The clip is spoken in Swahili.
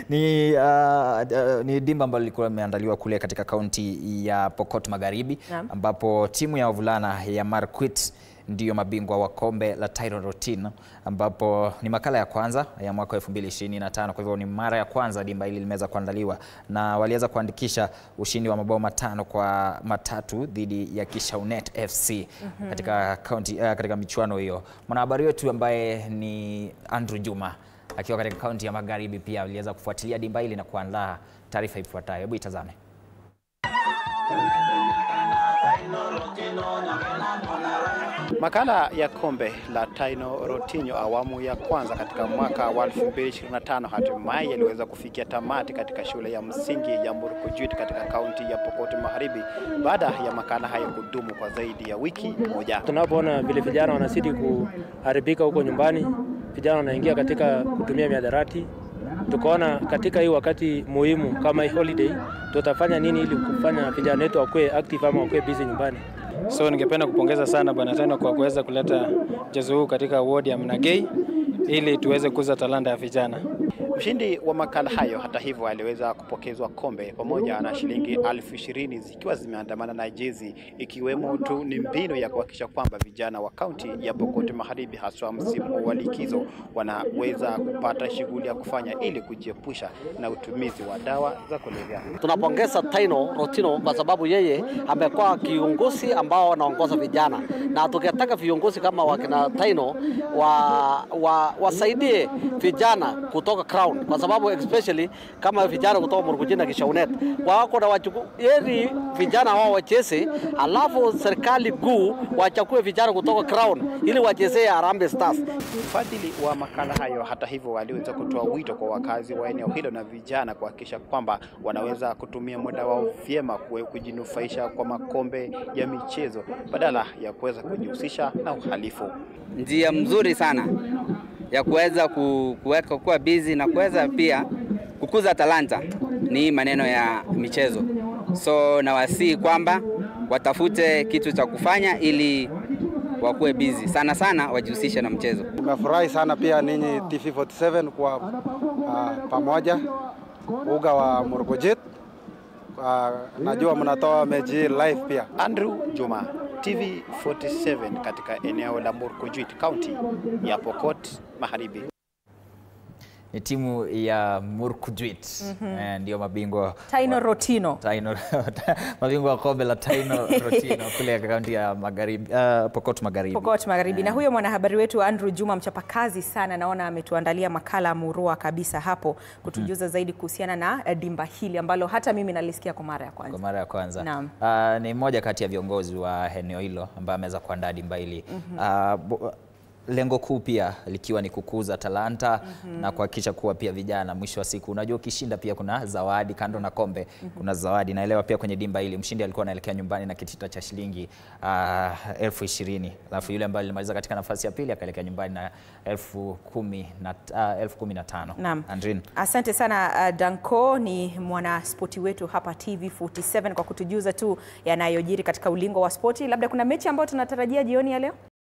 Ni dimba ambalo lilikuwa limeandaliwa kule katika kaunti ya Pokot Magharibi, ambapo timu ya wavulana ya Markwet ndiyo mabingwa wa kombe la Tyno Rotino, ambapo ni makala ya kwanza ya mwaka 2025. Kwa hivyo ni mara ya kwanza dimba hili limeweza kuandaliwa, na waliweza kuandikisha ushindi wa mabao 5-3 dhidi ya Kishaunet FC katika michuano hiyo. Mwanahabari wetu ambaye ni Andrew Juma akiwa katika kaunti ya Magharibi pia aliweza kufuatilia dimba hili na kuandaa taarifa ifuatayo. Hebu itazame. Makala ya kombe la Tyno Rotino awamu ya kwanza katika mwaka wa 2025 hatimaye yaliweza kufikia tamati katika shule ya msingi ya Murkojuit katika kaunti ya Pokot Magharibi baada ya makala haya kudumu kwa zaidi ya wiki moja. Tunapoona vile vijana wanazidi kuharibika huko nyumbani, vijana wanaingia katika kutumia mihadarati, tukaona katika hii wakati muhimu kama hii holiday tutafanya nini ili kufanya vijana wetu wakuwe active ama wakuwe busy nyumbani. So ningependa kupongeza sana Bwana Tyno kwa kuweza kuleta mchezo huu katika ward ya Mnagei ili tuweze kuza talanta ya vijana. Mshindi wa makala hayo hata hivyo aliweza kupokezwa kombe pamoja na shilingi 20,000 zikiwa zimeandamana na jezi, ikiwemo tu ni mbinu ya kuhakikisha kwamba vijana wa kaunti ya Pokot Magharibi haswa msimu wa likizo wanaweza kupata shughuli ya kufanya ili kujiepusha na utumizi wa dawa za kulevya. Tunapongeza Tyno Rotino kwa sababu yeye amekuwa kiongozi ambao anaongoza vijana, na tukitaka viongozi kama wakina Tyno wasaidie vijana kutoka Crown, kwa sababu especially kama vijana kutoka Murkojuit na Kishaunet wako na yeri vijana wao wacheze, alafu serikali kuu wachukue vijana kutoka Crown ili wachezee Harambee Stars. Mfadhili wa makala hayo hata hivyo waliweza kutoa wito kwa wakazi wa eneo hilo na vijana kuhakikisha kwamba wanaweza kutumia muda wao vyema kujinufaisha kwa makombe ya michezo badala ya kuweza kujihusisha na uhalifu. Njia mzuri sana ya kuweza kuweka kuwa busy na kuweza pia kukuza talanta ni maneno ya michezo. So nawasihi kwamba watafute kitu cha kufanya ili wakuwe busy. Sana sana wajihusishe na mchezo. Nimefurahi sana pia ninyi TV47 kwa pamoja uga wa Murkojuit. Najua mnatoa mechi live pia. Andrew Juma, TV47 katika eneo la Murkojuit, kaunti ya Pokot Magharibi. Ni timu ya Murkojuit ndio mabingwa Tyno Rotino. Mabingwa wa kombe la Tyno Rotino kule kaunti ya Magharibi, Pokot Magharibi. Pokot Magharibi. Na huyo mwanahabari wetu Andrew Juma mchapakazi sana, naona ametuandalia makala murua kabisa hapo kutujuza zaidi kuhusiana na dimba hili ambalo hata mimi nalisikia kwa mara ya kwanza. Kwa mara ya kwanza. Ni mmoja kati ya viongozi wa eneo hilo ambaye ameweza kuandaa dimba hili. Lengo kuu pia likiwa ni kukuza talanta na kuhakikisha kuwa pia vijana mwisho wa siku, unajua ukishinda pia kuna zawadi kando na kombe, kuna zawadi. Naelewa pia kwenye dimba hili mshindi alikuwa anaelekea nyumbani na kitita cha shilingi 20,000, alafu yule ambaye alimaliza katika nafasi ya pili akaelekea nyumbani na 15,000. Naam. Andrin, asante sana Danko, ni mwana spoti wetu hapa TV47 kwa kutujuza tu yanayojiri katika ulingo wa spoti. Labda kuna mechi ambayo tunatarajia jioni ya leo?